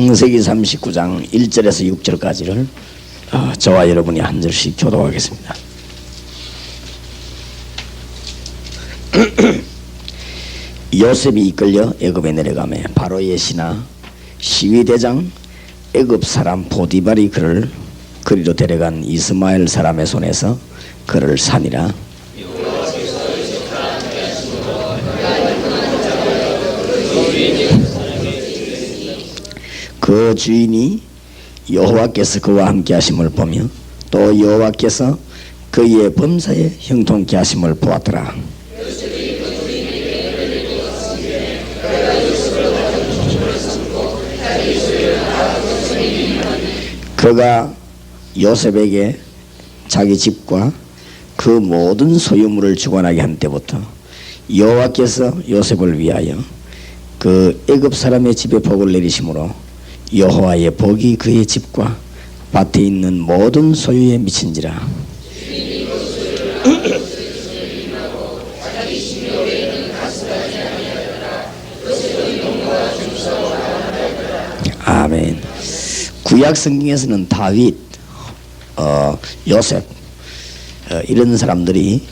창세기 39장 1절에서 6절까지를 저와 여러분이 한 절씩 교독하겠습니다. 요셉이 이끌려 애굽에 내려가매 바로의 신하 시위대장 애굽 사람 보디발이 그를 그리로 데려간 이스마엘 사람의 손에서 그를 산이라. 그 주인이 여호와께서 그와 함께 하심을 보며 또 여호와께서 그의 범사에 형통케 하심을 보았더라. 그가 요셉에게 자기 집과 그 모든 소유물을 주관하게 한 때부터 여호와께서 요셉을 위하여 그 애굽 사람의 집에 복을 내리심으로 여호와의 복이 그의 집과 밭에 있는 모든 소유에 미친지라. 아멘. 구약 성경에서는 다윗, 요셉 이런 사람들이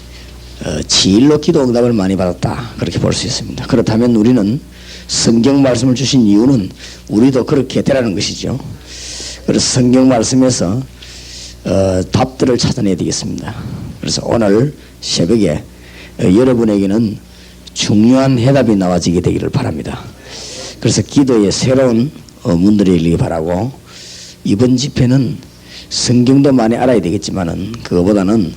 진로 기도 응답을 많이 받았다, 그렇게 볼 수 있습니다. 그렇다면 우리는 성경 말씀을 주신 이유는 우리도 그렇게 되라는 것이죠. 그래서 성경 말씀에서 답들을 찾아내야 되겠습니다. 그래서 오늘 새벽에 여러분에게는 중요한 해답이 나와지게 되기를 바랍니다. 그래서 기도의 새로운 문들이 열리기 바라고, 이번 집회는 성경도 많이 알아야 되겠지만은 그거보다는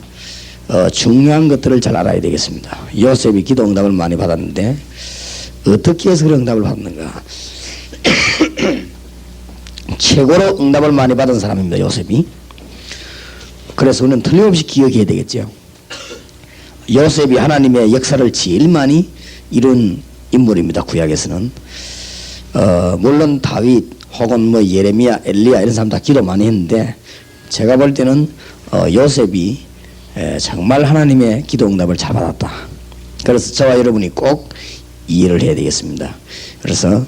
중요한 것들을 잘 알아야 되겠습니다. 요셉이 기도 응답을 많이 받았는데 어떻게 해서 그런 응답을 받는가? 최고로 응답을 많이 받은 사람입니다, 요셉이. 그래서 우리는 틀림없이 기억해야 되겠죠. 요셉이 하나님의 역사를 제일 많이 이룬 인물입니다, 구약에서는. 물론 다윗 혹은 뭐 예레미야, 엘리야 이런 사람 다 기도 많이 했는데 제가 볼 때는 요셉이 정말 하나님의 기도 응답을 잘 받았다. 그래서 저와 여러분이 꼭 이해를 해야 되겠습니다. 그래서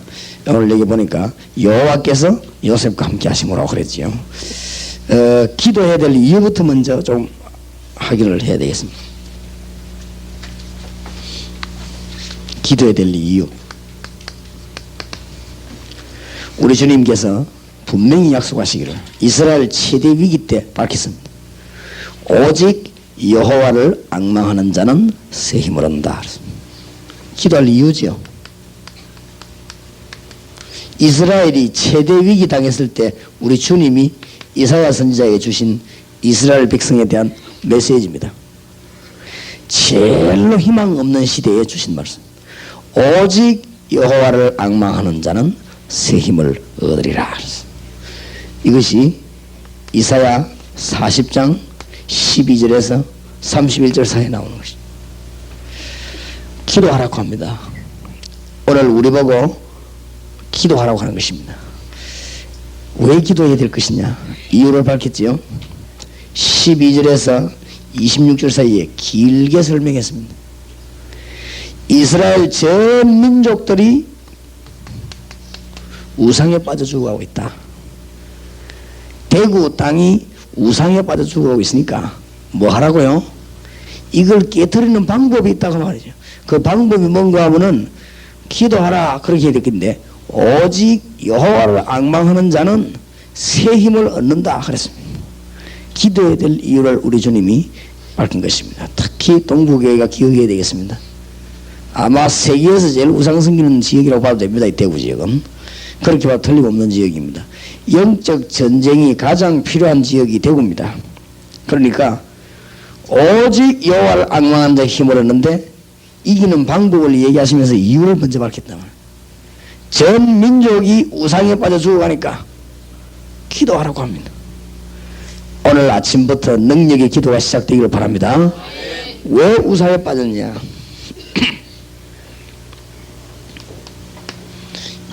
오늘 여기 보니까 여호와께서 요셉과 함께 하심으로 그랬지요. 기도해야 될 이유부터 먼저 좀 확인을 해야 되겠습니다. 기도해야 될 이유. 우리 주님께서 분명히 약속하시기를 이스라엘 최대 위기 때 밝혔습니다. 오직 여호와를 앙망하는 자는 새 힘을 얻는다. 기도할 이유죠. 이스라엘이 최대 위기 당했을 때 우리 주님이 이사야 선지자에게 주신 이스라엘 백성에 대한 메시지입니다. 제일로 희망 없는 시대에 주신 말씀. 오직 여호와를 앙망하는 자는 새 힘을 얻으리라. 이것이 이사야 40장 12절에서 31절 사이에 나오는 것입니다. 기도하라고 합니다. 오늘 우리 보고 기도하라고 하는 것입니다. 왜 기도해야 될 것이냐? 이유를 밝혔지요. 12절에서 26절 사이에 길게 설명했습니다. 이스라엘 전 민족들이 우상에 빠져 죽어가고 있다. 대구 땅이 우상에 빠져 죽어가고 있으니까 뭐 하라고요? 이걸 깨트리는 방법이 있다고 말이죠. 그 방법이 뭔가 하면은 기도하라 그렇게 해야 되겠는데 오직 여호와를 앙망하는 자는 새 힘을 얻는다 그랬습니다. 기도해야 될 이유를 우리 주님이 밝힌 것입니다. 특히 동부교회가 기억해야 되겠습니다. 아마 세계에서 제일 우상 섬기는 지역이라고 봐도 됩니다. 이 대구 지역은. 그렇게 봐도 틀림없는 지역입니다. 영적 전쟁이 가장 필요한 지역이 대구입니다. 그러니까 오직 여호와를 앙망하는 자의 힘을 얻는데 이기는 방법을 얘기하시면서 이유를 먼저 밝혔단 말이에요. 전 민족이 우상에 빠져 죽어가니까 기도하라고 합니다. 오늘 아침부터 능력의 기도가 시작되기를 바랍니다. 왜 우상에 빠졌냐?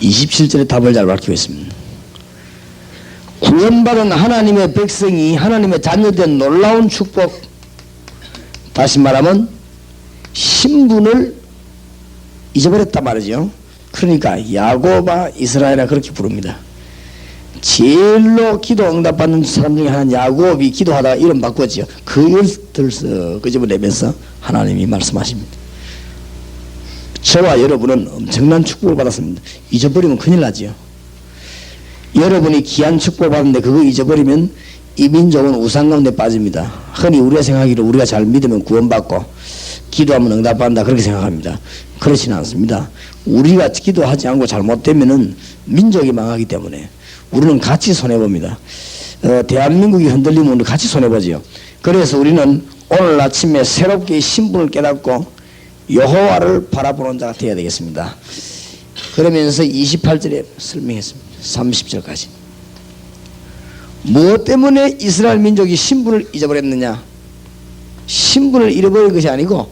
27절의 답을 잘 밝히고 있습니다. 구원받은 하나님의 백성이 하나님의 자녀된 놀라운 축복, 다시 말하면 신분을 잊어버렸단 말이죠. 그러니까 야곱아 이스라엘아 그렇게 부릅니다. 제일로 기도 응답받는 사람 중에 하나는 야곱이 기도하다가 이름 바꿨지요. 그걸 들썩 끄집어내면서 하나님이 말씀하십니다. 저와 여러분은 엄청난 축복을 받았습니다. 잊어버리면 큰일 나지요. 여러분이 귀한 축복을 받았는데 그거 잊어버리면 이 민족은 우상 가운데 빠집니다. 흔히 우리가 생각하기로 우리가 잘 믿으면 구원받고 기도하면 응답받는다 그렇게 생각합니다. 그렇지는 않습니다. 우리가 기도하지 않고 잘못되면은 민족이 망하기 때문에 우리는 같이 손해봅니다. 대한민국이 흔들리면 우리 같이 손해보지요. 그래서 우리는 오늘 아침에 새롭게 신분을 깨닫고 여호와를 바라보는 자가 되어야 되겠습니다. 그러면서 28절에 설명했습니다. 30절까지. 무엇 때문에 이스라엘 민족이 신분을 잊어버렸느냐? 신분을 잃어버린 것이 아니고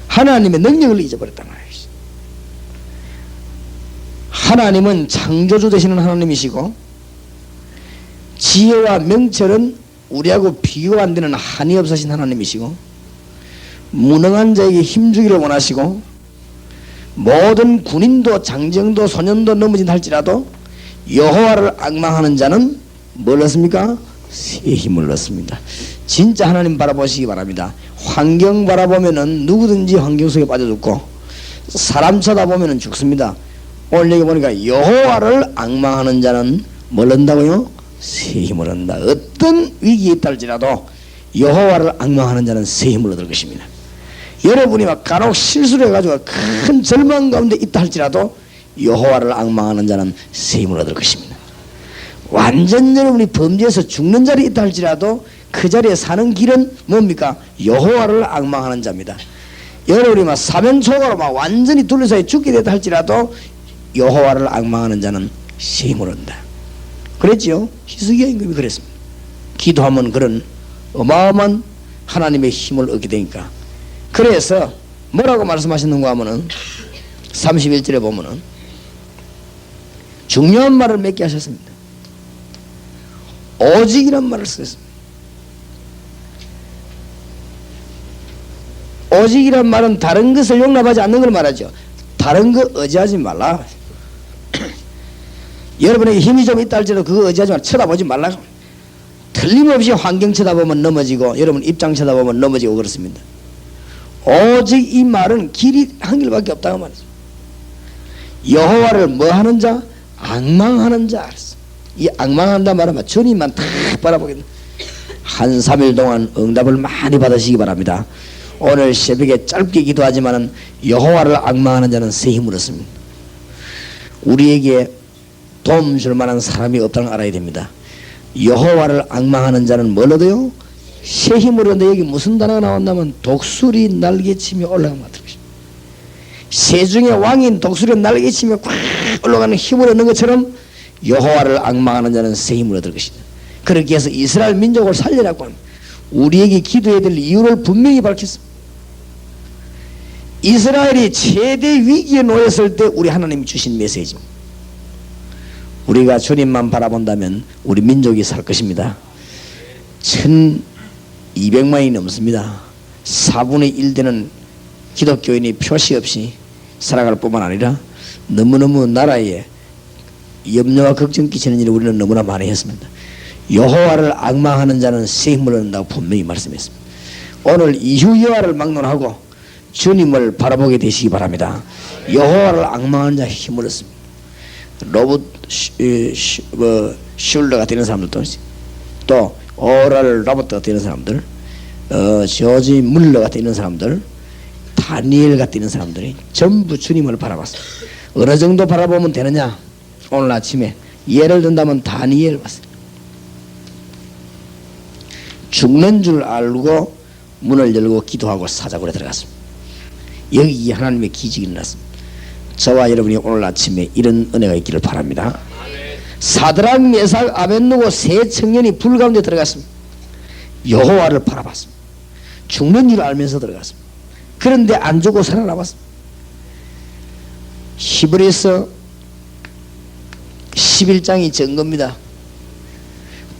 하나님의 능력을 잊어버렸단 말이에요. 하나님은 창조주 되시는 하나님이시고 지혜와 명철은 우리하고 비교가 안 되는 한이 없으신 하나님이시고 무능한 자에게 힘주기를 원하시고 모든 군인도 장정도 소년도 넘어진다 할지라도 여호와를 앙망하는 자는 뭘 얻습니까? 새 힘을 얻습니다. 진짜 하나님 바라보시기 바랍니다. 환경 바라보면은 누구든지 환경 속에 빠져 죽고 사람 쳐다보면은 죽습니다. 오늘 여기 보니까 여호와를 앙망하는 자는 뭘 얻는다고요? 새 힘을 얻는다. 어떤 위기에 있다 할지라도 여호와를 앙망하는 자는 새 힘을 얻을 것입니다. 여러분이 막 간혹 실수를 해가지고 큰 절망 가운데 있다 할지라도 여호와를 앙망하는 자는 새 힘을 얻을 것입니다. 완전 여러분이 범죄에서 죽는 자리에 있다 할지라도 그 자리에 사는 길은 뭡니까? 여호와를 앙망하는 자입니다. 여러분이 막 사면초가로 막 완전히 둘러싸여 죽게 됐다 할지라도 여호와를 앙망하는 자는 새 힘을 얻는다. 그랬지요? 히스기야 임금이 그랬습니다. 기도하면 그런 어마어마한 하나님의 힘을 얻게 되니까. 그래서 뭐라고 말씀하셨는가 하면은 31절에 보면은 중요한 말을 몇 개 하셨습니다. 오직이란 말을 쓰셨습니다. 오직이란 말은 다른 것을 용납하지 않는 걸 말하죠. 다른 거 의지하지 말라. 여러분에게 힘이 좀 있다 할지라도 그거 의지하지 말라. 쳐다보지 말라. 틀림없이 환경 쳐다보면 넘어지고 여러분 입장 쳐다보면 넘어지고 그렇습니다. 오직 이 말은 길이 한 길밖에 없다고 말이죠. 여호와를 뭐 하는 자? 앙망하는 자. 이 앙망한다 말하면 주님만 다 바라보겠다. 한 3일 동안 응답을 많이 받으시기 바랍니다. 오늘 새벽에 짧게 기도하지만은 여호와를 앙망하는 자는 새 힘을 얻습니다. 우리에게 도움 줄 만한 사람이 없다는 걸 알아야 됩니다. 여호와를 앙망하는 자는 뭘 얻어요? 새 힘을 얻는데 여기 무슨 단어가 나온다면 독수리 날개치며 올라가는 것 같아요. 새 중에 왕인 독수리 날개치며 꽉 올라가는 힘을 얻는 것처럼 여호와를 앙망하는 자는 새 힘을 얻을 것이다. 그렇게 해서 이스라엘 민족을 살리라고 합니다. 우리에게 기도해야 될 이유를 분명히 밝혔습니다. 이스라엘이 최대 위기에 놓였을 때 우리 하나님이 주신 메시지입니다. 우리가 주님만 바라본다면 우리 민족이 살 것입니다. 1200만이 넘습니다. 4분의 1 되는 기독교인이 표시 없이 살아갈 뿐만 아니라 너무너무 나라에 염려와 걱정 끼치는 일을 우리는 너무나 많이 했습니다. 여호와를 앙망하는 자는 새 힘을 얻는다고 분명히 말씀했습니다. 오늘 이후 여호와를 막론하고 주님을 바라보게 되시기 바랍니다. 여호와를 앙망하는 자 힘을 얻습니다. 로봇 슐러가 되는 사람들도 또 오랄 로버트가 되는 사람들, 조지 물러가 되는 사람들, 다니엘가 되는 사람들이 전부 주님을 바라봤습니다. 어느 정도 바라보면 되느냐? 오늘 아침에 예를 든다면 다니엘 봤어요. 죽는 줄 알고 문을 열고 기도하고 사자굴에 들어갔습니다. 여기 하나님의 기적이 일어났습니다. 저와 여러분이 오늘 아침에 이런 은혜가 있기를 바랍니다. 사드락 메삭 아벳느고 세 청년이 불 가운데 들어갔습니다. 여호와를 바라봤습니다. 죽는 줄 알면서 들어갔습니다. 그런데 안 죽고 살아남았습니다. 히브리서 11장이 증거입니다.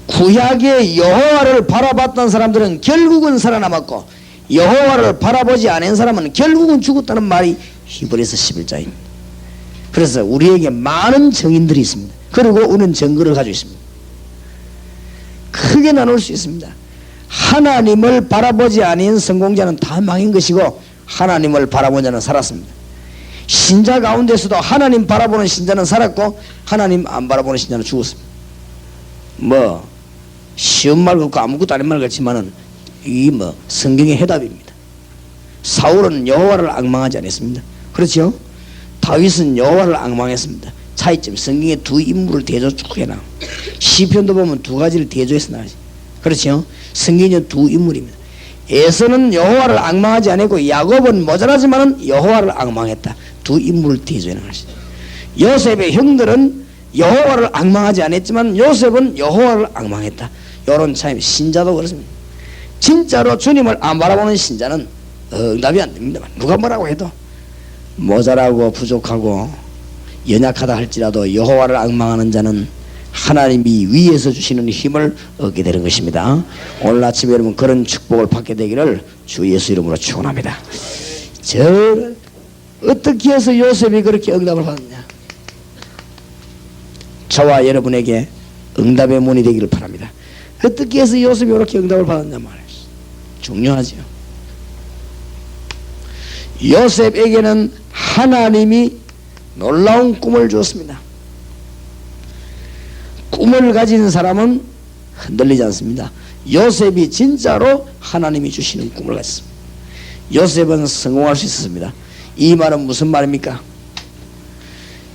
구약의 여호와를 바라봤던 사람들은 결국은 살아남았고 여호와를 바라보지 않은 사람은 결국은 죽었다는 말이 히브리서 11장입니다. 그래서 우리에게 많은 증인들이 있습니다. 그리고 우리는 증거를 가지고 있습니다. 크게 나눌 수 있습니다. 하나님을 바라보지 아니한 성공자는 다 망한 것이고 하나님을 바라본 자는 살았습니다. 신자 가운데서도 하나님 바라보는 신자는 살았고 하나님 안 바라보는 신자는 죽었습니다. 뭐 쉬운 말 같고 아무것도 아닌 말 같지만은 이 뭐 성경의 해답입니다. 사울은 여호와를 앙망하지 않았습니다. 그렇죠? 다윗은 여호와를 앙망했습니다. 차이점, 성경에 두 인물을 대조 쭉 해놔. 시편도 보면 두 가지를 대조해서 나가지. 그렇죠? 성경에는 두 인물입니다. 에서는 여호와를 앙망하지 않았고 야곱은 모자라지만은 여호와를 앙망했다. 두 인물을 대조해 나가지. 요셉의 형들은 여호와를 앙망하지 않았지만 요셉은 여호와를 앙망했다. 이런 차이. 신자도 그렇습니다. 진짜로 주님을 안 바라보는 신자는 응답이 안 됩니다. 누가 뭐라고 해도 모자라고 부족하고 연약하다 할지라도 여호와를 앙망하는 자는 하나님이 위에서 주시는 힘을 얻게 되는 것입니다. 오늘 아침에 여러분 그런 축복을 받게 되기를 주 예수 이름으로 축원합니다. 저 어떻게 해서 요셉이 그렇게 응답을 받았냐? 저와 여러분에게 응답의 문이 되기를 바랍니다. 어떻게 해서 요셉이 이렇게 응답을 받았냐 말이에요. 중요하죠. 요셉에게는 하나님이 놀라운 꿈을 주었습니다. 꿈을 가진 사람은 흔들리지 않습니다. 요셉이 진짜로 하나님이 주시는 꿈을 가졌습니다. 요셉은 성공할 수 있었습니다. 이 말은 무슨 말입니까?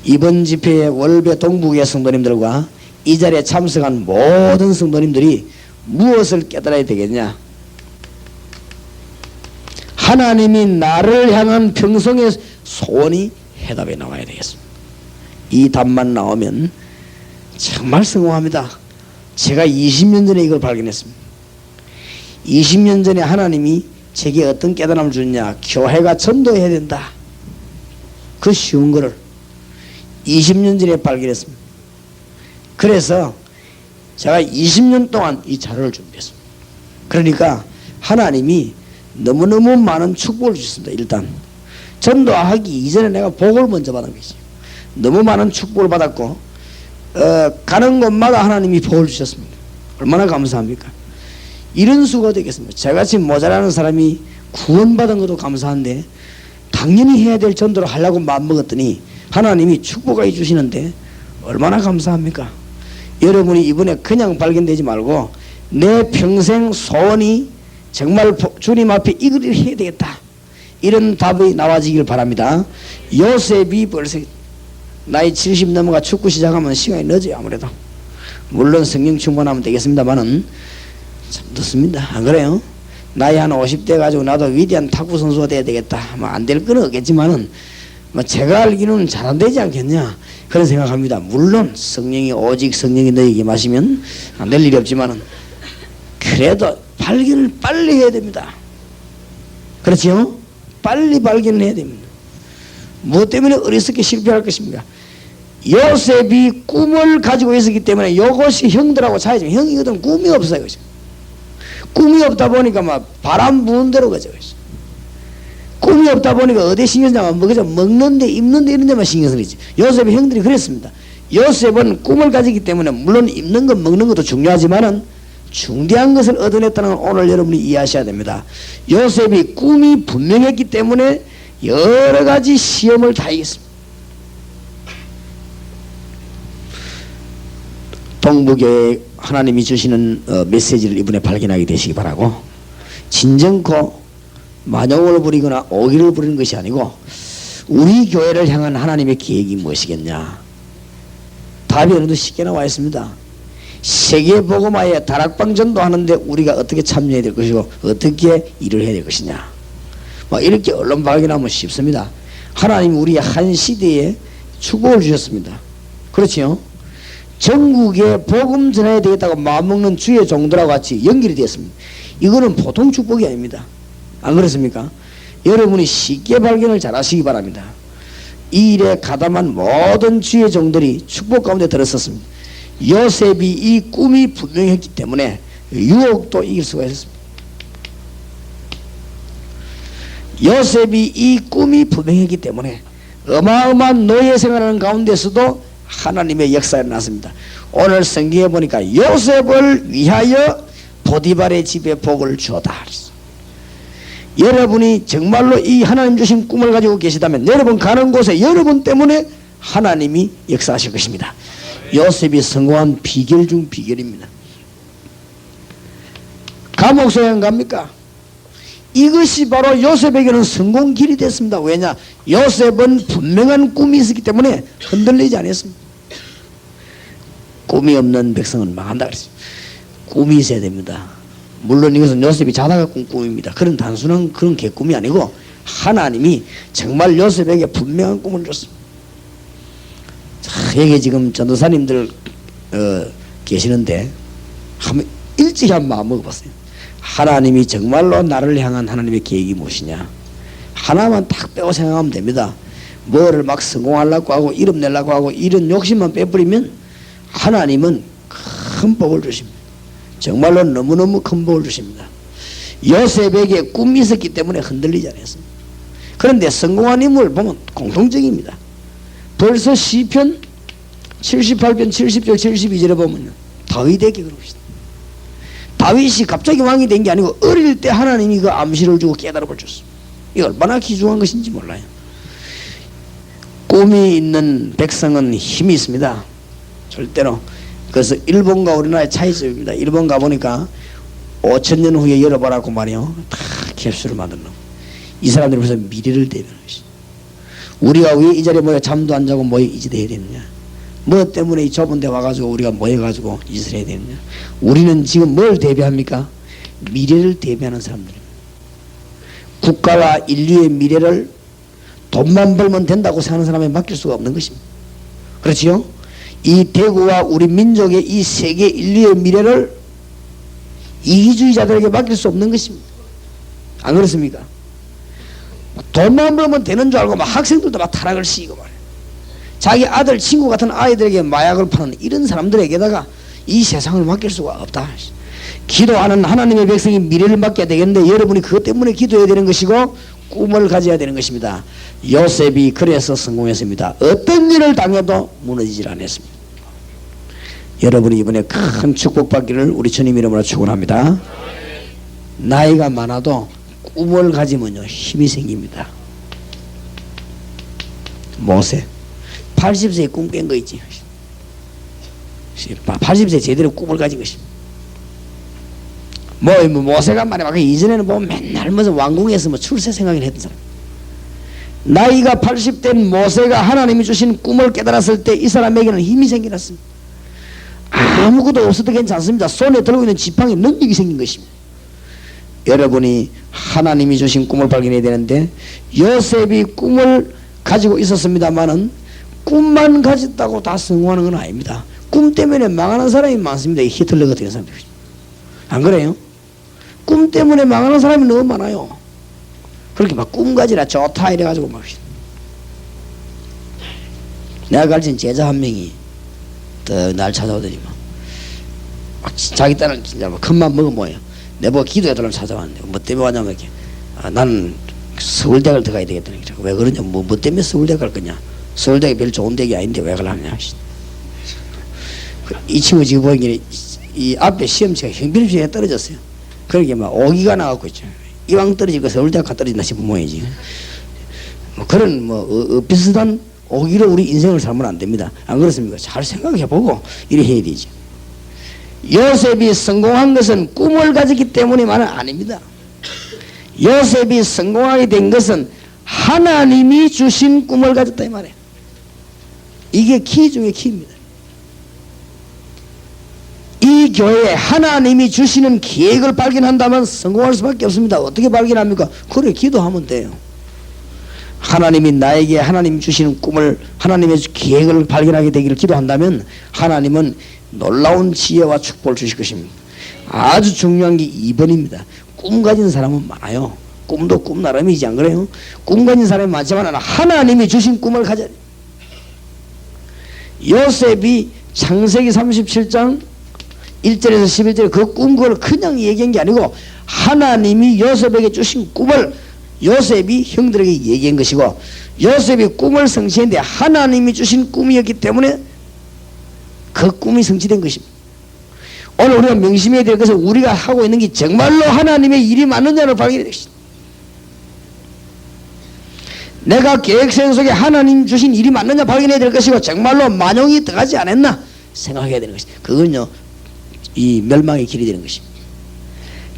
이번 집회에 월배 동북의 성도님들과 이 자리에 참석한 모든 성도님들이 무엇을 깨달아야 되겠냐? 하나님이 나를 향한 평생의 소원이 해답에 나와야 되겠습니다. 이 답만 나오면 정말 성공합니다. 제가 20년 전에 이걸 발견했습니다. 20년 전에 하나님이 제게 어떤 깨달음을 주느냐? 교회가 전도해야 된다. 그 쉬운 거를 20년 전에 발견했습니다. 그래서 제가 20년 동안 이 자료를 준비했습니다. 그러니까 하나님이 너무너무 많은 축복을 주셨습니다. 일단 전도하기 이전에 내가 복을 먼저 받은 것이죠. 너무 많은 축복을 받았고 가는 곳마다 하나님이 복을 주셨습니다. 얼마나 감사합니까? 이런 수가 되겠습니다. 저같이 모자라는 사람이 구원받은 것도 감사한데 당연히 해야 될 전도를 하려고 마음먹었더니 하나님이 축복을 주시는데 얼마나 감사합니까? 여러분이 이번에 그냥 발견되지 말고 내 평생 소원이 정말 주님 앞에 이걸 해야 되겠다, 이런 답이 나와지길 바랍니다. 요셉이 벌써 나이 70 넘어가 축구 시작하면 시간이 늦어요. 아무래도 물론 성령 충만하면 되겠습니다만은 참 늦습니다. 안 그래요? 나이 한 50대 가지고 나도 위대한 탁구 선수가 돼야 되겠다 뭐 안 될 건 없겠지만은 뭐 제가 알기로는 잘 안 되지 않겠냐 그런 생각합니다. 물론 성령이 오직 성령이 너에게 마시면 안 될 일이 없지만은 그래도 발견을 빨리 해야 됩니다. 그렇지요? 빨리 발견을 해야 됩니다. 무엇 때문에 어리석게 실패할 것입니까? 요셉이 꿈을 가지고 있었기 때문에 이것이 형들하고 차이죠. 형이거든 꿈이 없어요. 그죠? 꿈이 없다 보니까 막 바람 부는 대로 가죠. 꿈이 없다 보니까 어디 신경 쓰냐면 뭐 그죠? 먹는데 입는데 이런 데만 신경 쓰지. 요셉의 형들이 그랬습니다. 요셉은 꿈을 가지기 때문에 물론 입는 것 먹는 것도 중요하지만은 중대한 것을 얻어냈다는 걸 오늘 여러분이 이해하셔야 됩니다. 요셉이 꿈이 분명했기 때문에 여러 가지 시험을 다 이겼습니다. 동부교회 하나님이 주시는 메시지를 이번에 발견하게 되시기 바라고, 진정코 만용을 부리거나 오기를 부리는 것이 아니고 우리 교회를 향한 하나님의 계획이 무엇이겠냐? 답이 어느 정도 쉽게 나와 있습니다. 세계복음화에 다락방 전도하는데 우리가 어떻게 참여해야 될 것이고 어떻게 일을 해야 될 것이냐, 뭐 이렇게 언론 발견하면 쉽습니다. 하나님 우리 한 시대에 축복을 주셨습니다. 그렇지요? 전국에 복음 전해야 되겠다고 마음먹는 주의 종들하고 같이 연결이 되었습니다. 이거는 보통 축복이 아닙니다. 안 그렇습니까? 여러분이 쉽게 발견을 잘 하시기 바랍니다. 이 일에 가담한 모든 주의 종들이 축복 가운데 들었었습니다. 요셉이 이 꿈이 분명했기 때문에 유혹도 이길 수가 있었습니다. 요셉이 이 꿈이 분명했기 때문에 어마어마한 노예 생활하는 가운데서도 하나님의 역사가 일어났습니다. 오늘 성경에 보니까 요셉을 위하여 보디발의 집에 복을 주었다. 여러분이 정말로 이 하나님 주신 꿈을 가지고 계시다면 여러분 가는 곳에 여러분 때문에 하나님이 역사하실 것입니다. 요셉이 성공한 비결 중 비결입니다. 감옥 소양 갑니까? 이것이 바로 요셉에게는 성공 길이 됐습니다. 왜냐? 요셉은 분명한 꿈이 있었기 때문에 흔들리지 않았습니다. 꿈이 없는 백성은 망한다 그랬어요. 꿈이 있어야 됩니다. 물론 이것은 요셉이 자다가 꾼 꿈입니다. 그런 단순한 그런 개꿈이 아니고 하나님이 정말 요셉에게 분명한 꿈을 줬습니다. 자, 여기 지금 전도사님들 계시는데 한번 일찍이 한번 마음 먹어봤어요. 하나님이 정말로 나를 향한 하나님의 계획이 무엇이냐? 하나만 딱 빼고 생각하면 됩니다. 뭐를 막 성공하려고 하고 이름 내려고 하고 이런 욕심만 빼버리면 하나님은 큰 복을 주십니다. 정말로 너무너무 큰 복을 주십니다. 요셉에게 꿈이 있었기 때문에 흔들리지 않았습니다. 그런데 성공한 인물 보면 공통적입니다. 벌써 시편 78편 70절 72절에 보면요, 다윗에게 그러고 있습니다. 다윗이 갑자기 왕이 된 게 아니고 어릴 때 하나님이 그 암시를 주고 깨달음을 줬습니다. 이 얼마나 귀중한 것인지 몰라요. 꿈이 있는 백성은 힘이 있습니다. 절대로. 그래서 일본과 우리나라의 차이점입니다. 일본 가보니까 5000년 후에 열어보라고 말이요, 다 캡슐을 만들어 놓고 이 사람들이 벌써 미래를 대변하는 것입니다. 우리가 왜 이 자리에 모여 잠도 안 자고 모여 이 짓을 해야 되느냐? 뭐 때문에 이 좁은 데 와가지고 우리가 모여가지고 이 짓을 해야 되느냐? 우리는 지금 뭘 대비합니까? 미래를 대비하는 사람들입니다. 국가와 인류의 미래를 돈만 벌면 된다고 생각하는 사람에 맡길 수가 없는 것입니다. 그렇지요? 이 대구와 우리 민족의 이 세계 인류의 미래를 이기주의자들에게 맡길 수 없는 것입니다. 안 그렇습니까? 돈만 벌면 되는 줄 알고 막 학생들도 막 타락을 시키고 말이에요. 자기 아들 친구 같은 아이들에게 마약을 파는 이런 사람들에게다가 이 세상을 맡길 수가 없다. 기도하는 하나님의 백성이 미래를 맡겨야 되겠는데 여러분이 그것 때문에 기도해야 되는 것이고 꿈을 가져야 되는 것입니다. 요셉이 그래서 성공했습니다. 어떤 일을 당해도 무너지질 않았습니다. 여러분이 이번에 큰 축복받기를 우리 주님 이름으로 축원합니다. 나이가 많아도 꿈을 가지면요 힘이 생깁니다. 모세 80세에 꿈 깬 거 있지. 80세 제대로 꿈을 가진 것입니다. 모세가 말이야. 그 이전에는 보면 맨날 무슨 왕궁에서 뭐 출세 생각을 했던 사람. 나이가 80된 모세가 하나님이 주신 꿈을 깨달았을 때 이 사람에게는 힘이 생겨났습니다. 아무것도 없어도 괜찮습니다. 손에 들고 있는 지팡이 능력이 생긴 것입니다. 여러분이 하나님이 주신 꿈을 발견해야 되는데 요셉이 꿈을 가지고 있었습니다만은 꿈만 가졌다고 다 성공하는 건 아닙니다. 꿈 때문에 망하는 사람이 많습니다. 이 히틀러 같은 사람들. 안 그래요? 꿈 때문에 망하는 사람이 너무 많아요. 그렇게 막 꿈 가지라 좋다 이래가지고 막. 내가 가르친 제자 한 명이 날 찾아오더니 막 자기 딸은 진짜 뭐 큰맘 먹어 뭐예요. 내보고 기도해달라고 찾아왔는데 뭐 때문에 왔냐면 이렇게 나는 서울대학을 들어가야 되겠다. 왜 그러냐? 뭐 때문에 서울대 갈 거냐? 서울대가 별로 좋은 대학이 아닌데 왜 가려냐? 이 친구 지금 보기에는 이 앞에 시험치가 형편없이 떨어졌어요. 그러게 막 오기가 나갖고 있죠. 이왕 떨어지고 서울대학 가 떨어진다 싶은 모양이지. 뭐 그런 비슷한 오기로 우리 인생을 살면 안 됩니다. 안 그렇습니까? 잘 생각해보고 이래 해야 되지. 요셉이 성공한 것은 꿈을 가졌기 때문에만은 아닙니다. 요셉이 성공하게 된 것은 하나님이 주신 꿈을 가졌다 이 말이에요. 이게 키 중에 키입니다. 이 교회에 하나님이 주시는 계획을 발견한다면 성공할 수밖에 없습니다. 어떻게 발견합니까? 그래 기도하면 돼요. 하나님이 나에게 하나님이 주시는 꿈을 하나님의 계획을 발견하게 되기를 기도한다면 하나님은 놀라운 지혜와 축복을 주실 것입니다. 아주 중요한 게 2번입니다. 꿈 가진 사람은 많아요. 꿈도 꿈 나름이지 안 그래요? 꿈 가진 사람이 많지만 하나님이 주신 꿈을 가져야 돼요. 요셉이 창세기 37장 1절에서 11절에 그 꿈 그걸 그냥 얘기한 게 아니고 하나님이 요셉에게 주신 꿈을 요셉이 형들에게 얘기한 것이고 요셉이 꿈을 성취했는데 하나님이 주신 꿈이었기 때문에 그 꿈이 성취된 것입니다. 오늘 우리가 명심해야 될 것은 우리가 하고 있는 게 정말로 하나님의 일이 맞느냐를 발견해야 되겠습니다. 내가 계획생 속에 하나님 주신 일이 맞느냐 발견해야 될 것이고 정말로 만용이 들어가지 않았나 생각해야 되는 것입니다. 그건요 이 멸망의 길이 되는 것입니다.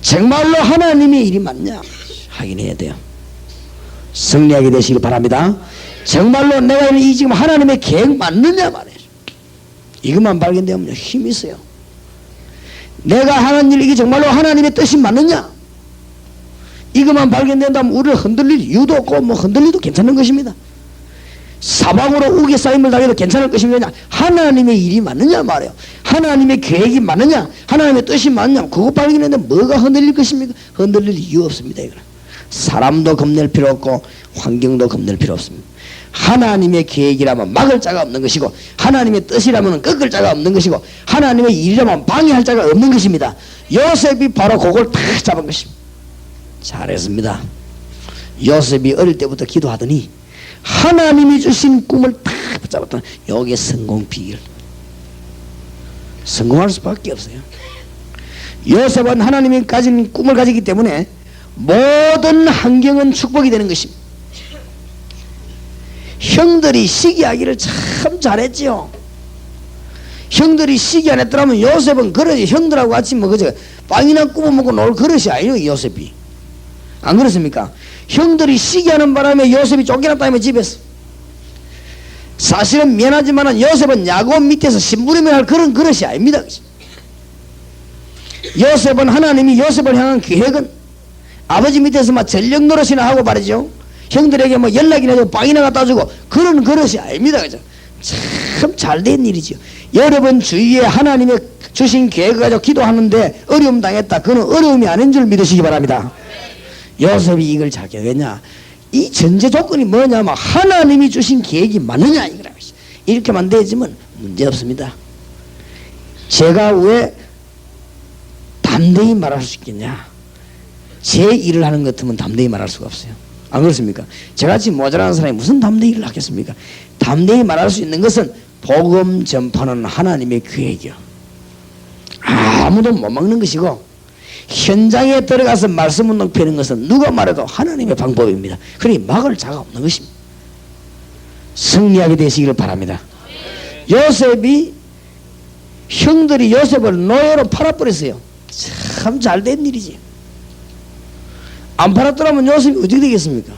정말로 하나님의 일이 맞냐 확인해야 돼요. 승리하게 되시길 바랍니다. 정말로 내가 이 지금 하나님의 계획 맞느냐 말이에요. 이것만 발견되면 힘이 있어요. 내가 하는 일 이게 정말로 하나님의 뜻이 맞느냐 이것만 발견된다면 우리를 흔들릴 이유도 없고 뭐 흔들리도 괜찮은 것입니다. 사방으로 우겨 쌓임을 당해도 괜찮을 것입니다. 하나님의 일이 맞느냐 말이에요. 하나님의 계획이 맞느냐 하나님의 뜻이 맞느냐 그거 발견했는데 뭐가 흔들릴 것입니까? 흔들릴 이유 없습니다. 이거는 사람도 겁낼 필요 없고 환경도 겁낼 필요 없습니다. 하나님의 계획이라면 막을 자가 없는 것이고 하나님의 뜻이라면 꺾을 자가 없는 것이고 하나님의 일이라면 방해할 자가 없는 것입니다. 요셉이 바로 그걸 다 잡은 것입니다. 잘했습니다. 요셉이 어릴 때부터 기도하더니 하나님이 주신 꿈을 다 붙잡았다. 여기에 성공 비결. 성공할 수밖에 없어요. 요셉은 하나님이 가진 꿈을 가지기 때문에 모든 환경은 축복이 되는 것입니다. 형들이 시기하기를 참 잘했지요. 형들이 시기 안 했더라면 요셉은 그러지 형들하고 같이 뭐 그저 빵이나 구워 먹고 놀 그릇이 아니에요. 요셉이 안 그렇습니까? 형들이 시기하는 바람에 요셉이 쫓겨났다며 집에서. 사실은 미안하지만 요셉은 야곱 밑에서 심부름을 할 그런 그릇이 아닙니다. 요셉은 하나님이 요셉을 향한 계획은 아버지 밑에서 막 전력 노릇이나 하고 말이죠. 형들에게 뭐 연락이나 주고 빵이나 갖다 주고 그런 그릇이 아닙니다. 그죠? 참 잘된 일이죠. 여러분 주위에 하나님의 주신 계획을 가지고 기도하는데 어려움 당했다. 그건 어려움이 아닌 줄 믿으시기 바랍니다. 요셉이 이걸 잘 기억했냐? 이 전제 조건이 뭐냐면 하나님이 주신 계획이 맞느냐 이거라. 이렇게만 되지만 문제 없습니다. 제가 왜 담대히 말할 수 있겠냐? 제 일을 하는 것 같으면 담대히 말할 수가 없어요. 안 그렇습니까? 저같이 모자라는 사람이 무슨 담대히 일을 하겠습니까? 담대히 말할 수 있는 것은 복음 전파는 하나님의 계획이요. 아무도 못 막는 것이고 현장에 들어가서 말씀 운동 펴는 것은 누가 말해도 하나님의 방법입니다. 그러니 막을 자가 없는 것입니다. 승리하게 되시기를 바랍니다. 요셉이 형들이 요셉을 노예로 팔아버렸어요. 참 잘된 일이지. 안 팔았더라면 요셉이 어떻게 되겠습니까?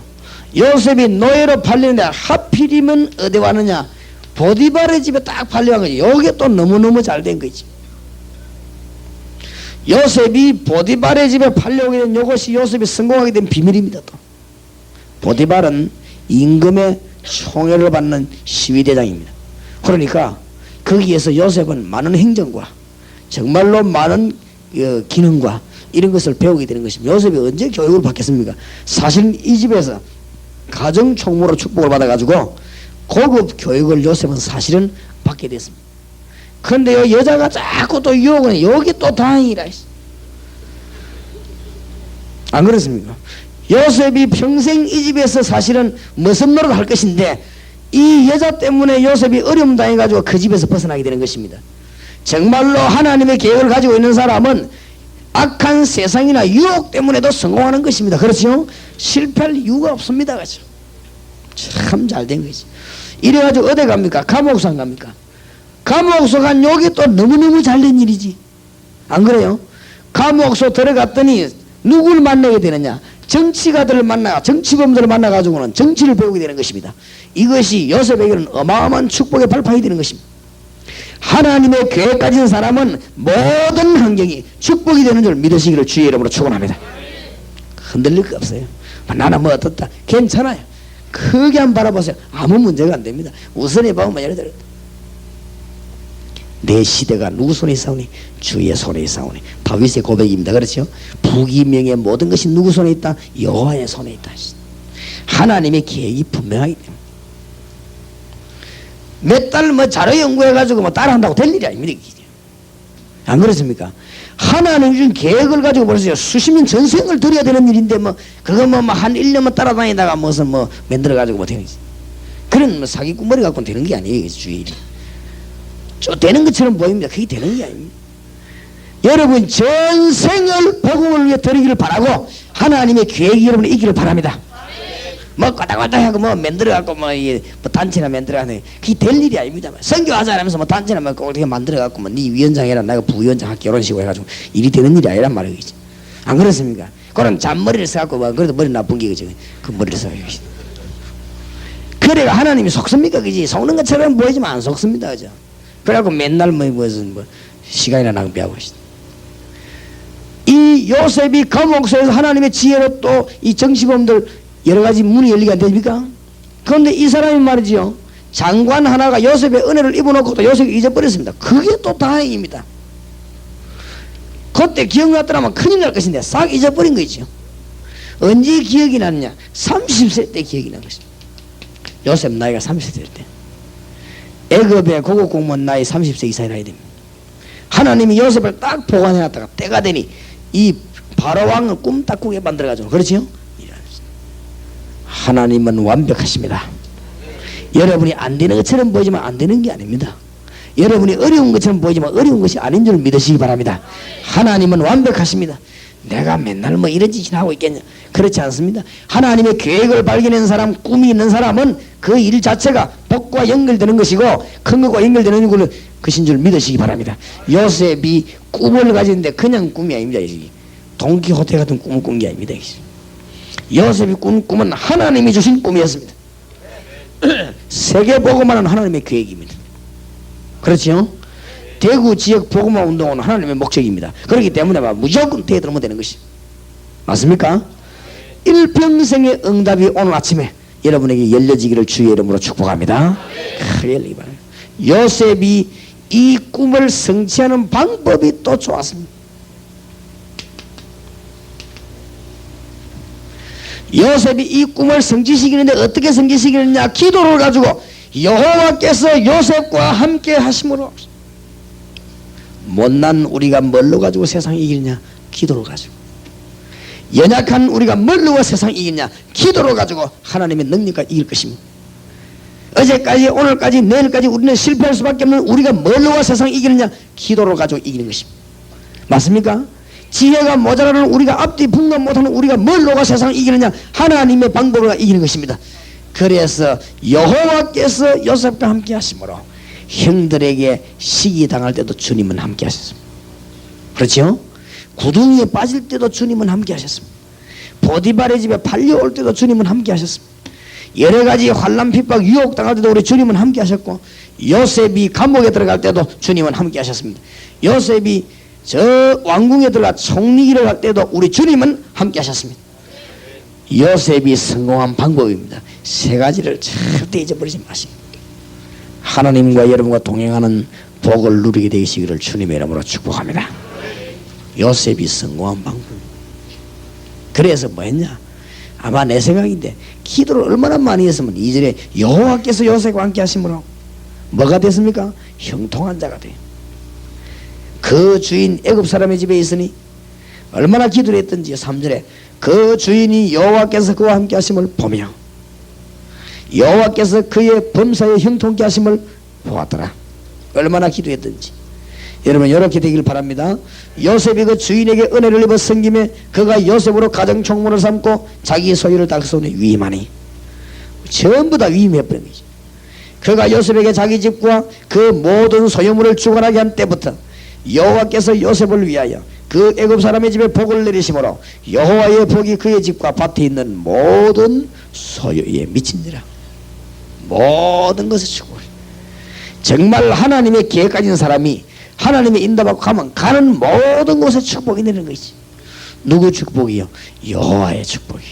요셉이 노예로 팔리는데 하필이면 어디 왔느냐? 보디발의 집에 딱 팔려간 거지. 이게 또 너무너무 잘된 거지. 요셉이 보디발의 집에 팔려오게 된 이것이 요셉이 성공하게 된 비밀입니다. 또 보디발은 임금의 총애를 받는 시위대장입니다. 그러니까 거기에서 요셉은 많은 행정과 정말로 많은 기능과 이런 것을 배우게 되는 것입니다. 요셉이 언제 교육을 받겠습니까? 사실 이 집에서 가정총무로 축복을 받아가지고 고급 교육을 요셉은 사실은 받게 됐습니다. 그런데 여자가 자꾸 또 유혹은 여기 또 다행이라 했어. 안 그렇습니까? 요셉이 평생 이 집에서 사실은 무슨 노릇을 할 것인데 이 여자 때문에 요셉이 어려움 당해가지고 그 집에서 벗어나게 되는 것입니다. 정말로 하나님의 계획을 가지고 있는 사람은 악한 세상이나 유혹 때문에도 성공하는 것입니다. 그렇죠? 실패할 이유가 없습니다. 그렇죠? 참 잘된 거지. 이래가지고 어디 갑니까? 감옥소 안 갑니까? 감옥소 간 여기 또 너무너무 잘된 일이지. 안 그래요? 감옥소 들어갔더니 누구를 만나게 되느냐? 정치가들을 만나, 정치범들을 만나가지고는 정치를 배우게 되는 것입니다. 이것이 요셉에게는 어마어마한 축복의 발판이 되는 것입니다. 하나님의 계획 가진 사람은 모든 환경이 축복이 되는 줄 믿으시기를 주의 이름으로 축원합니다. 흔들릴 거 없어요. 나는 뭐 어떻다? 괜찮아요. 크게 한번 바라보세요. 아무 문제가 안 됩니다. 우선에 보면 예를 들어 내 시대가 누구 손에 있사오니? 주의 손에 있사오니. 다윗의 고백입니다. 그렇죠? 부귀명예 모든 것이 누구 손에 있다? 여호와의 손에 있다. 하나님의 계획이 분명하기 때문에 몇 달 뭐 자료 연구해가지고 뭐 따라한다고 될 일이 아닙니다. 안 그렇습니까? 하나님 준 계획을 가지고 벌써 수십 년 전생을 들여야 되는 일인데 뭐 그거 뭐 한 1년만 따라다니다가 무슨 뭐 만들어가지고 뭐 되는 거지. 그런 뭐 사기꾼머리 갖고는 되는 게 아니에요. 주의 일이 되는 것처럼 보입니다. 그게 되는 게 아닙니다. 여러분 전생을 복음을 위해 드리기를 바라고 하나님의 계획이 여러분이 있기를 바랍니다. 뭐 까닥까닥 하고 뭐 만들어갖고 뭐 단체나 만들어가는 그게 될 일이 아닙니다. 선교하자 하면서 뭐 단체나 뭐 어떻게 만들어갖고 뭐 네 위원장이라 내가 부위원장 결혼식으로 해가지고 일이 되는 일이 아니란 말이지. 안 그렇습니까? 그런 잔머리를 써갖고 뭐 그래도 머리 나쁜 게 그죠. 그 머리를 써요. 그래가 하나님이 속습니까? 그지? 속는 것처럼 보이지만 안 속습니다. 그죠? 그래갖고 맨날 무슨 시간이나 낭비하고 있어. 이 요셉이 감옥소에서 하나님의 지혜로 또 이 정치범들 여러 가지 문이 열리게 안 됩니까? 그런데 이 사람이 말이지요. 장관 하나가 요셉의 은혜를 입어놓고 또 요셉이 잊어버렸습니다. 그게 또 다행입니다. 그때 기억났더라면 큰일 날 것인데 싹 잊어버린 거죠. 언제 기억이 났냐? 30세 때 기억이 난 것입니다. 요셉 나이가 30세 때. 애굽의 고급 공무원 나이 30세 이상이 나야 됩니다. 하나님이 요셉을 딱 보관해놨다가 때가 되니 이 바로왕을 꿈딱 꾸게 만들어가지고 그렇지요? 하나님은 완벽하십니다. 여러분이 안 되는 것처럼 보이지만 안 되는 게 아닙니다. 여러분이 어려운 것처럼 보이지만 어려운 것이 아닌 줄 믿으시기 바랍니다. 하나님은 완벽하십니다. 내가 맨날 뭐 이런 짓이나 하고 있겠냐? 그렇지 않습니다. 하나님의 계획을 발견한 사람, 꿈이 있는 사람은 그 일 자체가 복과 연결되는 것이고 큰 것과 연결되는 것인 줄 믿으시기 바랍니다. 요셉이 꿈을 가지는데 그냥 꿈이 아닙니다. 동키호테 같은 꿈을 꾼 게 아닙니다. 요셉이 꾼 꿈은 하나님이 주신 꿈이었습니다. 세계 복음화는 하나님의 계획입니다. 그렇죠? 대구 지역 복음화 운동은 하나님의 목적입니다. 그렇기 때문에 무조건 대들으면 되는 것이 맞습니까? 일평생의 응답이 오늘 아침에 여러분에게 열려지기를 주의 이름으로 축복합니다. 열리기 바랍니다. 요셉이 이 꿈을 성취하는 방법이 또 좋았습니다. 요셉이 이 꿈을 성취시키는데 어떻게 성취시키느냐? 기도를 가지고 여호와께서 요셉과 함께 하심으로. 못난 우리가 뭘로 가지고 세상 이기느냐? 기도를 가지고. 연약한 우리가 뭘로 세상 이기느냐? 기도를 가지고 하나님의 능력과 이길 것입니다. 어제까지 오늘까지 내일까지 우리는 실패할 수밖에 없는 우리가 뭘로 세상 이기느냐? 기도를 가지고 이기는 것입니다. 맞습니까? 지혜가 모자라는 우리가 앞뒤 분간 못하는 우리가 뭘로가 세상을 이기느냐? 하나님의 방법으로 이기는 것입니다. 그래서 여호와께서 요셉과 함께 하심으로 형들에게 시기당할 때도 주님은 함께 하셨습니다. 그렇죠? 구덩이에 빠질 때도 주님은 함께 하셨습니다. 보디발의 집에 팔려올 때도 주님은 함께 하셨습니다. 여러 가지 환난 핍박 유혹당할 때도 우리 주님은 함께 하셨고 요셉이 감옥에 들어갈 때도 주님은 함께 하셨습니다. 요셉이 저 왕궁에 들어가 총리기를 할 때도 우리 주님은 함께 하셨습니다. 요셉이 성공한 방법입니다. 세 가지를 절대 잊어버리지 마십니다. 하나님과 여러분과 동행하는 복을 누리게 되시기를 주님의 이름으로 축복합니다. 요셉이 성공한 방법. 그래서 뭐 했냐? 아마 내 생각인데 기도를 얼마나 많이 했으면 이전에 여호와께서 요셉과 함께 하심으로 뭐가 됐습니까? 형통한 자가 돼요. 그 주인 애굽 사람의 집에 있으니 얼마나 기도를 했던지 3절에 그 주인이 여호와께서 그와 함께 하심을 보며 여호와께서 그의 범사에 형통케 하심을 보았더라. 얼마나 기도했던지. 여러분 이렇게 되길 바랍니다. 요셉이 그 주인에게 은혜를 입어 섬김에 그가 요셉으로 가정 총무를 삼고 자기 소유를 다 그 손에 위임하니 전부 다 위임해버린 거지. 그가 요셉에게 자기 집과 그 모든 소유물을 주관하게 한 때부터 여호와께서 요셉을 위하여 그 애굽 사람의 집에 복을 내리심으로 여호와의 복이 그의 집과 밭에 있는 모든 소유에 미친지라. 모든 것을 주고 정말 하나님의 계획 가진 사람이 하나님의 인도받고 가면 가는 모든 곳에 축복이 내리는 것이지. 누구 축복이요? 여호와의 축복이.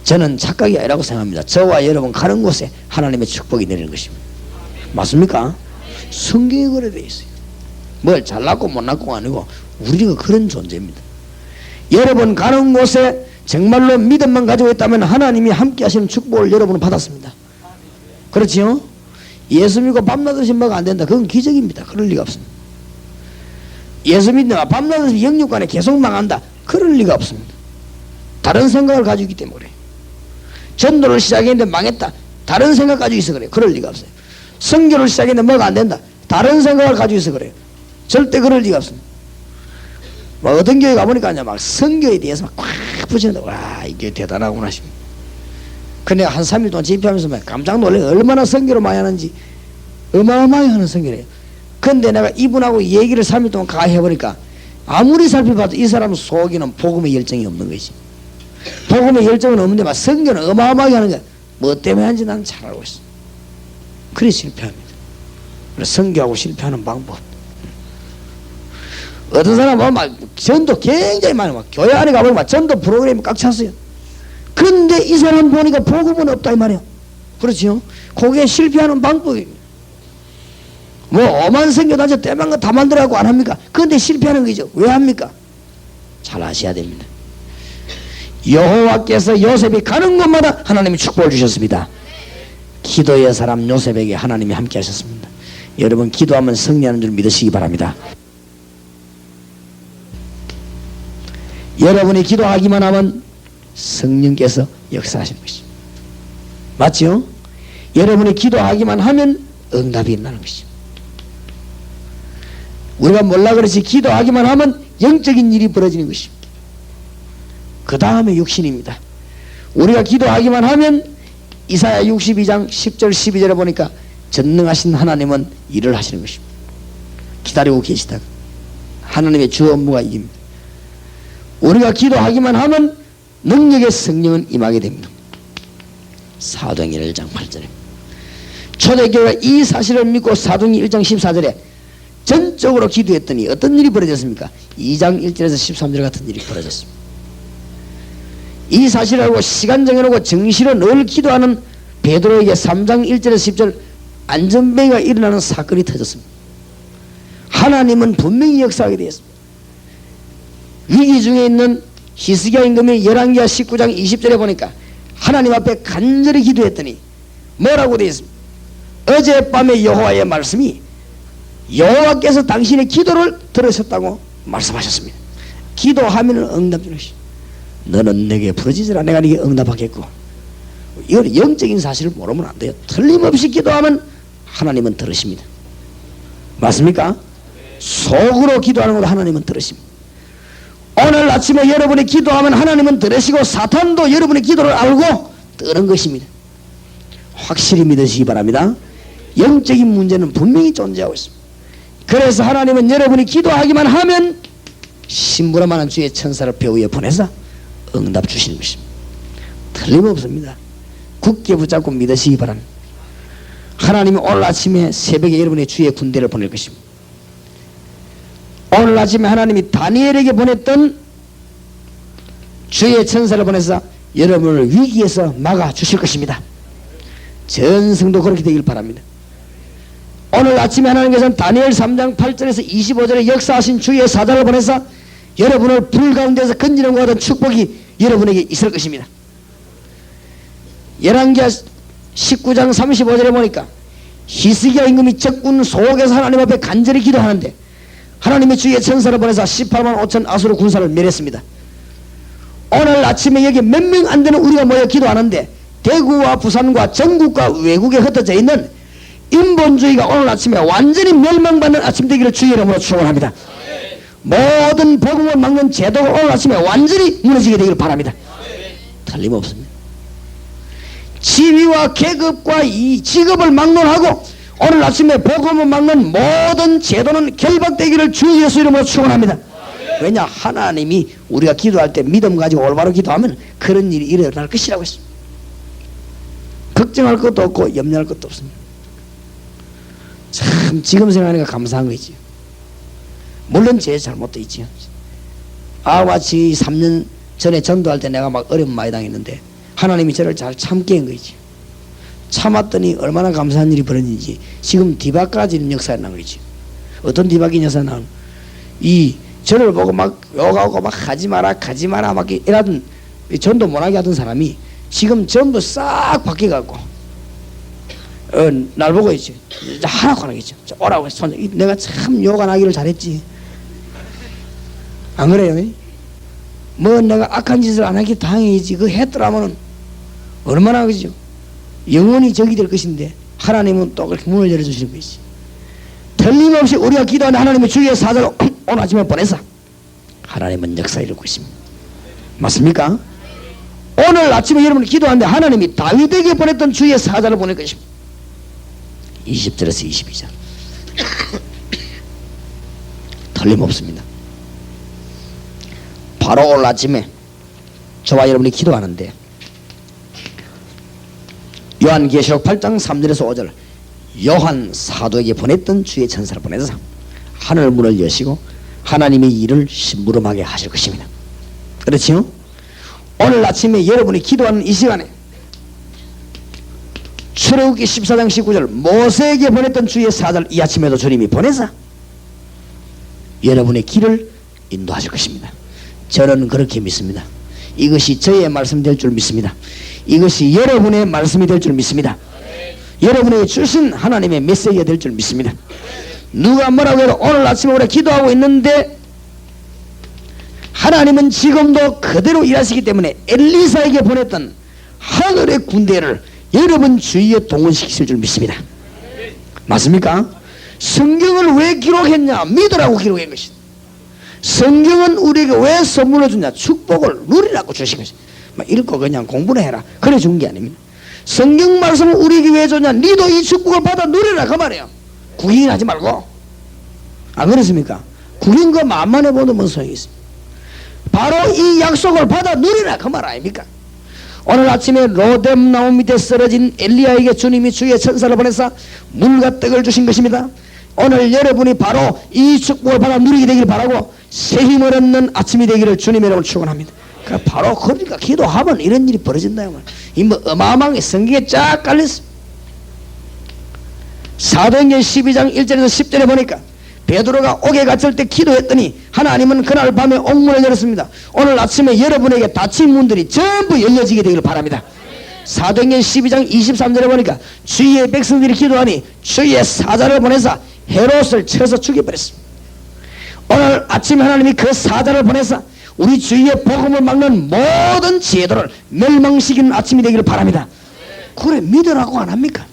저는 착각이 아니라고 생각합니다. 저와 여러분 가는 곳에 하나님의 축복이 내리는 것입니다. 맞습니까? 성경에 그래 되어 있어요. 뭘 잘났고 못났고가 아니고 우리가 그런 존재입니다. 여러분 가는 곳에 정말로 믿음만 가지고 있다면 하나님이 함께 하시는 축복을 여러분은 받았습니다. 그렇지요? 예수 믿고 밤낮 없이 뭐가 안 된다. 그건 기적입니다. 그럴 리가 없습니다. 예수 믿다가 밤낮 없이 영육간에 계속 망한다. 그럴 리가 없습니다. 다른 생각을 가지고 있기 때문에 전도를 시작했는데 망했다. 다른 생각 가지고 있어 그래요. 그럴 리가 없어요. 선교를 시작했는데 뭐가 안 된다. 다른 생각을 가지고 있어 그래요. 절대 그럴 리가 없습니다. 뭐 어떤 교회 가보니까 막 선교에 대해서 막 꽉 붙이는데 와 이게 대단하구나 싶습니다. 근데 한 3일 동안 집회하면서 막 깜짝 놀래요. 얼마나 선교를 많이 하는지 어마어마하게 하는 선교래요. 근데 내가 이분하고 얘기를 3일 동안 가 해보니까 아무리 살펴봐도 이 사람 속에는 복음의 열정이 없는 거지. 복음의 열정은 없는데 막 선교는 어마어마하게 하는 거야. 뭐 때문에 하는지 나는 잘 알고 있어. 그래 실패합니다. 그래서 선교하고 실패하는 방법. 어떤 사람은 막 전도 굉장히 많이 막 교회 안에 가보면 막 전도 프로그램이 꽉 찼어요. 근데 이 사람 보니까 복음은 없다 이 말이야. 그렇죠? 그게 실패하는 방법입니다. 뭐 오만 선교단체 때만 거 다 만들어갖고 안 합니까? 그런데 실패하는 거죠. 왜 합니까? 잘 아셔야 됩니다. 여호와께서 요셉이 가는 곳마다 하나님이 축복을 주셨습니다. 기도의 사람 요셉에게 하나님이 함께 하셨습니다. 여러분 기도하면 승리하는 줄 믿으시기 바랍니다. 여러분이 기도하기만 하면 성령께서 역사하시는 것입니다. 맞죠? 여러분이 기도하기만 하면 응답이 일어나는 것입니다. 우리가 몰라 그렇지 기도하기만 하면 영적인 일이 벌어지는 것입니다. 그 다음에 육신입니다. 우리가 기도하기만 하면 이사야 62장 10절 12절에 보니까 전능하신 하나님은 일을 하시는 것입니다. 기다리고 계시다가 하나님의 주 업무가 이깁니다. 우리가 기도하기만 하면 능력의 성령은 임하게 됩니다. 사도행전 1장 8절에 초대교회가 이 사실을 믿고 사도행전 1장 14절에 전적으로 기도했더니 어떤 일이 벌어졌습니까? 2장 1절에서 13절 같은 일이 벌어졌습니다. 이 사실을 알고 시간 정해놓고 정시로 늘 기도하는 베드로에게 3장 1절에서 10절 안전뱅이가 일어나는 사건이 터졌습니다. 하나님은 분명히 역사하게 되었습니다. 위기 중에 있는 히스기야 임금이 열왕기하 19장 20절에 보니까 하나님 앞에 간절히 기도했더니 뭐라고 되어 있습니까? 어젯밤에 여호와의 말씀이 여호와께서 당신의 기도를 들으셨다고 말씀하셨습니다. 기도하면 응답 주는 것이 너는 내게 부르짖으라 내가 네게 응답하겠고. 이건 영적인 사실을 모르면 안 돼요. 틀림없이 기도하면 하나님은 들으십니다. 맞습니까? 속으로 기도하는 것도 하나님은 들으십니다. 오늘 아침에 여러분이 기도하면 하나님은 들으시고 사탄도 여러분의 기도를 알고 뜨는 것입니다. 확실히 믿으시기 바랍니다. 영적인 문제는 분명히 존재하고 있습니다. 그래서 하나님은 여러분이 기도하기만 하면 신부라만한 주의 천사를 배 위에 보내서 응답 주시는 것입니다. 틀림없습니다. 굳게 붙잡고 믿으시기 바랍니다. 하나님이 오늘 아침에 새벽에 여러분의 주의 군대를 보낼 것입니다. 오늘 아침에 하나님이 다니엘에게 보냈던 주의 천사를 보내서 여러분을 위기에서 막아 주실 것입니다. 전성도 그렇게 되길 바랍니다. 오늘 아침에 하나님께서는 다니엘 3장 8절에서 25절에 역사하신 주의 사자를 보내서 여러분을 불 가운데서 건지는 것 같은 축복이 여러분에게 있을 것입니다. 열왕기하 19장 35절에 보니까 히스기야 임금이 적군 속에서 하나님 앞에 간절히 기도하는데 하나님의 주의 천사를 보내서 18만 5천 아수르 군사를 멸했습니다. 오늘 아침에 여기 몇 명 안 되는 우리가 모여 기도하는데 대구와 부산과 전국과 외국에 흩어져 있는 인본주의가 오늘 아침에 완전히 멸망받는 아침 되기를 주의 이름으로 축원합니다. 모든 복음을 막는 제도가 오늘 아침에 완전히 무너지게 되기를 바랍니다. 틀림없습니다. 지위와 계급과 이 직업을 막론하고 오늘 아침에 복음을 막는 모든 제도는 결박되기를 주 예수 이름으로 축원합니다. 왜냐? 하나님이 우리가 기도할 때 믿음 가지고 올바로 기도하면 그런 일이 일어날 것이라고 했습니다. 걱정할 것도 없고 염려할 것도 없습니다. 참 지금 생각하니까 감사한 거지. 물론 제 잘못도 있지요. 아와치 3년 전에 전도할 때 내가 막 어려움 많이 당했는데 하나님이 저를 잘 참게 한 거지. 참았더니 얼마나 감사한 일이 벌어진지 지금 뒤바까지는 역사에 난 거지. 어떤 뒤바뀐 역사에 나는 이 저를 보고 막 욕하고 막 하지 마라 막 이러던 전도 못하게 하던 사람이 지금 전부 싹 바뀌어갖고 날 보고 있지. 하라고 하겠죠. 오라고 해서 내가 참 욕 안 하기를 잘했지. 안 그래요? 뭐 내가 악한 짓을 안 하기 당연히지. 그거 했더라면 얼마나 그죠? 영원히 적이 될 것인데 하나님은 또 그렇게 문을 열어주시는 것이지. 틀림없이 우리가 기도하는 하나님의 주의 사자로 오늘 아침에 보내서 하나님은 역사 이룰 것입니다. 맞습니까? 오늘 아침에 여러분이 기도하는데 하나님이 다윗에게 보냈던 주의 사자를 보낼 것입니다. 20절에서 22절 틀림없습니다. 바로 오늘 아침에 저와 여러분이 기도하는데 요한계시록 8장 3절에서 5절 요한 사도에게 보냈던 주의 천사를 보내서 하늘 문을 여시고 하나님의 일을 심부름하게 하실 것입니다. 그렇지요? 오늘 아침에 여러분이 기도하는 이 시간에 출애굽기 14장 19절 모세에게 보냈던 주의 사자를 이 아침에도 주님이 보내서 여러분의 길을 인도하실 것입니다. 저는 그렇게 믿습니다. 이것이 저의 말씀이 될 줄 믿습니다. 이것이 여러분의 말씀이 될 줄 믿습니다. 여러분에게 주신 하나님의 메시지가 될 줄 믿습니다. 누가 뭐라고 해도 오늘 아침에 우리가 기도하고 있는데 하나님은 지금도 그대로 일하시기 때문에 엘리사에게 보냈던 하늘의 군대를 여러분 주위에 동원시키실 줄 믿습니다. 맞습니까? 성경을 왜 기록했냐? 믿으라고 기록한 것이다. 성경은 우리에게 왜 선물을 주냐? 축복을 누리라고 주신 것이다. 읽고 그냥 공부를 해라 그래 준 게 아닙니다. 성경 말씀을 우리에게 왜 줬냐? 니도 이 축복을 받아 누리라 그 말이에요. 구경하지 말고. 안 그렇습니까? 구경 그 마음만 해보는 뭔 소용이 있습니까? 바로 이 약속을 받아 누리라 그 말 아닙니까? 오늘 아침에 로뎀 나무 밑에 쓰러진 엘리야에게 주님이 주의 천사를 보내서 물과 떡을 주신 것입니다. 오늘 여러분이 바로 이 축복을 받아 누리게 되기를 바라고 새 힘을 얻는 아침이 되기를 주님의 이름으로 축원합니다. 바로 그러니까 기도하면 이런 일이 벌어진다. 이 뭐 어마어마하게 성경에 쫙 깔렸습니다. 사도행전 12장 1절에서 10절에 보니까 베드로가 옥에 갇힐 때 기도했더니 하나님은 그날 밤에 옥문을 열었습니다. 오늘 아침에 여러분에게 닫힌 문들이 전부 열려지게 되기를 바랍니다. 사도행전 12장 23절에 보니까 주의 백성들이 기도하니 주의 사자를 보내서 헤롯을 쳐서 죽여버렸습니다. 오늘 아침에 하나님이 그 사자를 보내서 우리 주위의 복음을 막는 모든 제도를 멸망시키는 아침이 되기를 바랍니다. 그래 믿으라고 안 합니까?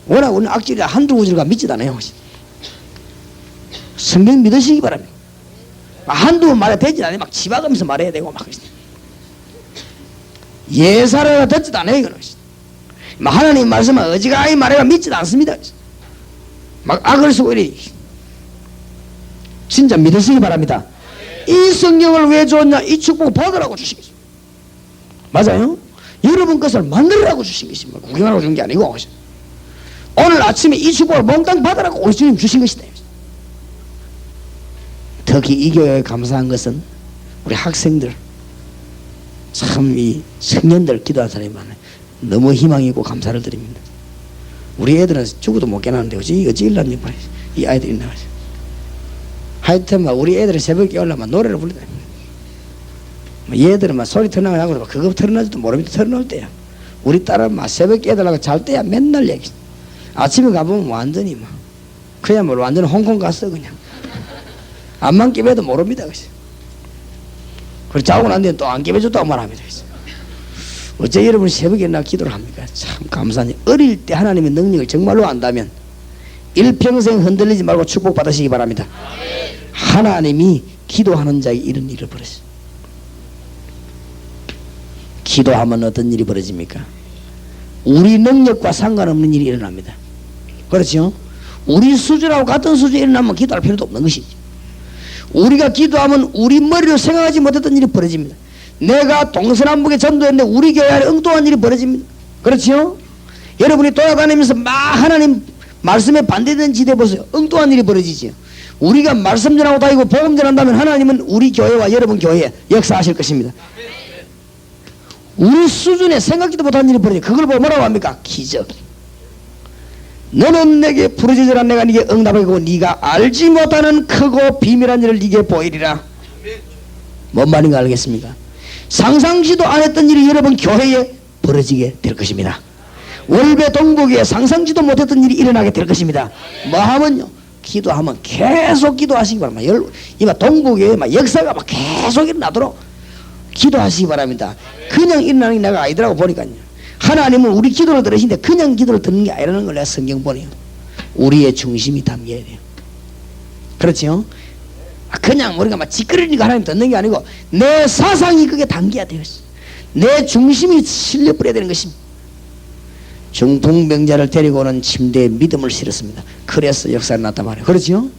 워낙 우리는 악질이라 한두 구절과 믿지도 않아요. 성경 믿으시기 바랍니다. 한두 번 말해 되지 않아요. 막 집어가면서 말해야 되고 막 예사를 듣지도 않아요. 이거는 하나님 말씀은 어지간히 말해가 믿지도 않습니다. 막 악을 쓰고 이래. 진짜 믿으시기 바랍니다. 이 성경을 왜 줬냐? 이 축복을 받으라고 주신 것입니다. 맞아요? 여러분 것을 만들라고 주신 것입니다. 구경하라고 준 게 아니고 오늘 아침에 이 축복을 몽땅 받으라고 우리 주님 주신 것이다. 특히 이 교회에 감사한 것은 우리 학생들 참 이 청년들 기도한 사람이 많아요. 너무 희망이 있고 감사를 드립니다. 우리 애들은 죽어도 못 깨나는데 어찌 일났니 말이야. 이 아이들이 나가죠. 하여튼 막 우리 애들은 새벽에 깨우려면 노래를 부르다. 얘들은 막 소리 터나가고 그거 털어나지도 모르면서 털어놓을 때야. 우리 딸은 막 새벽에 깨달라고 잘 때야 맨날 얘기. 아침에 가보면 완전히 막 그냥 뭐 완전 홍콩 갔어 그냥. 안만 깨배도 모릅니다. 그리고 자고 난 뒤에 또 안 깨배줬다고 말합니다. 어째 여러분 새벽에 나 기도를 합니까? 참 감사하니 어릴 때 하나님의 능력을 정말로 안다면 일평생 흔들리지 말고 축복받으시기 바랍니다. 하나님이 기도하는 자에게 이런 일을 벌이죠. 기도하면 어떤 일이 벌어집니까? 우리 능력과 상관없는 일이 일어납니다. 그렇죠? 우리 수준하고 같은 수준이 일어나면 기도할 필요도 없는 것이죠. 우리가 기도하면 우리 머리로 생각하지 못했던 일이 벌어집니다. 내가 동서남북에 전도했는데 우리 교회 안에 엉뚱한 일이 벌어집니다. 그렇죠? 여러분이 돌아다니면서 막 하나님 말씀에 반대되는 지대 보세요. 엉뚱한 일이 벌어지죠. 우리가 말씀 전하고 다니고 복음 전한다면 하나님은 우리 교회와 여러분 교회에 역사하실 것입니다. 우리 수준에 생각지도 못한 일이 벌어져요. 그걸 보고 뭐라고 합니까? 기적. 너는 내게 부르짖으라 내가 네게 응답하고 네가 알지 못하는 크고 비밀한 일을 네게 보이리라. 뭔 말인가 알겠습니까? 상상지도 안 했던 일이 여러분 교회에 벌어지게 될 것입니다. 월배 동북에 상상지도 못했던 일이 일어나게 될 것입니다. 뭐 하면요? 기도하면 계속 기도하시기 바랍니다. 이마 동북에 막 역사가 막 계속 일어나도록 기도하시기 바랍니다. 그냥 일어나는 게 내가 아니더라고 보니까요. 하나님은 우리 기도를 들으시는데 그냥 기도를 듣는 게 아니라는 걸 내가 성경 보내요. 우리의 중심이 담겨야 돼요. 그렇죠? 그냥 우리가 막 찌끄러니까 하나님 듣는 게 아니고 내 사상이 그게 담겨야 돼요. 내 중심이 실려버려야 되는 것입니다. 중풍병자를 데리고 오는 침대에 믿음을 실었습니다. 그래서 역사가 났단 말이에요. 그렇죠?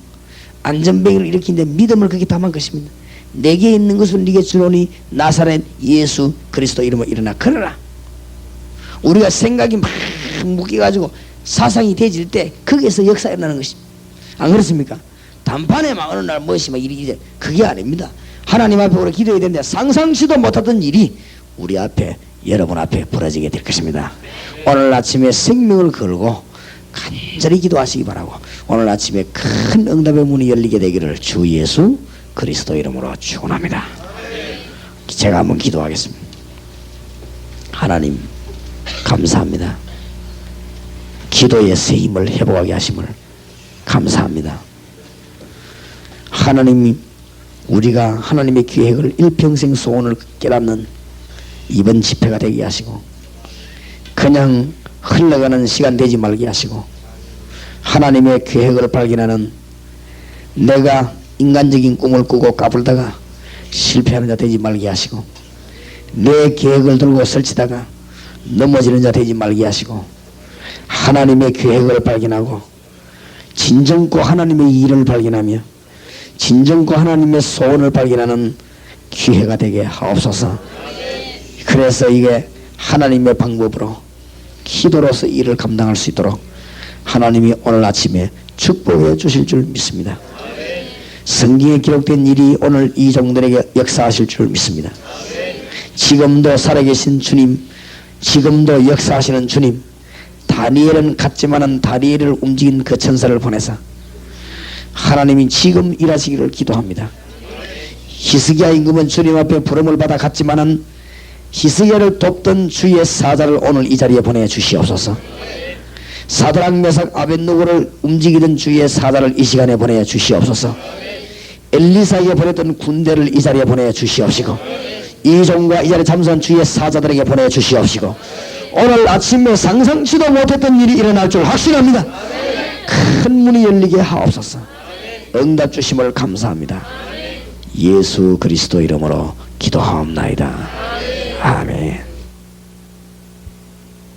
안전병을 일으키는데 믿음을 그게 담은 것입니다. 내게 있는 것을 네게 주노니 나사렛 예수 그리스도 이름으로 일어나 걸어라. 우리가 생각이 막 묶여가지고 사상이 되질 때 거기에서 역사가 일어나는 것입니다. 안 그렇습니까? 단판에 막 어느 날 무엇이 막 일이 이제 그게 아닙니다. 하나님 앞에 우리 기도해야 되는데 상상치도 못하던 일이 우리 앞에 여러분 앞에 벌어지게 될 것입니다. 오늘 아침에 생명을 걸고 간절히 기도하시기 바라고 오늘 아침에 큰 응답의 문이 열리게 되기를 주 예수 그리스도 이름으로 축원합니다. 제가 한번 기도하겠습니다. 하나님 감사합니다. 기도의 새 힘을 회복하게 하심을 감사합니다. 하나님이 우리가 하나님의 계획을 일평생 소원을 깨닫는 이번 집회가 되게 하시고 그냥 흘러가는 시간 되지 말게 하시고 하나님의 계획을 발견하는 내가 인간적인 꿈을 꾸고 까불다가 실패하는 자 되지 말게 하시고 내 계획을 들고 설치다가 넘어지는 자 되지 말게 하시고 하나님의 계획을 발견하고 진정코 하나님의 일을 발견하며 진정코 하나님의 소원을 발견하는 기회가 되게 하옵소서. 그래서 이게 하나님의 방법으로 기도로서 일을 감당할 수 있도록 하나님이 오늘 아침에 축복해 주실 줄 믿습니다. 성경에 기록된 일이 오늘 이 종들에게 역사하실 줄 믿습니다. 지금도 살아계신 주님, 지금도 역사하시는 주님, 다니엘은 같지만은 다니엘을 움직인 그 천사를 보내서 하나님이 지금 일하시기를 기도합니다. 히스기야 임금은 주님 앞에 부름을 받아 갔지만은 히스기야를 돕던 주의 사자를 오늘 이 자리에 보내 주시옵소서. 사드락 메삭 아벳느고를 움직이던 주의 사자를 이 시간에 보내 주시옵소서. 엘리사에게 보냈던 군대를 이 자리에 보내 주시옵시고 이 종과 이 자리에 참석한 주의 사자들에게 보내 주시옵시고 오늘 아침에 상상치도 못했던 일이 일어날 줄 확신합니다. 큰 문이 열리게 하옵소서. 응답 주심을 감사합니다. 예수 그리스도 이름으로 기도하옵나이다. 아멘.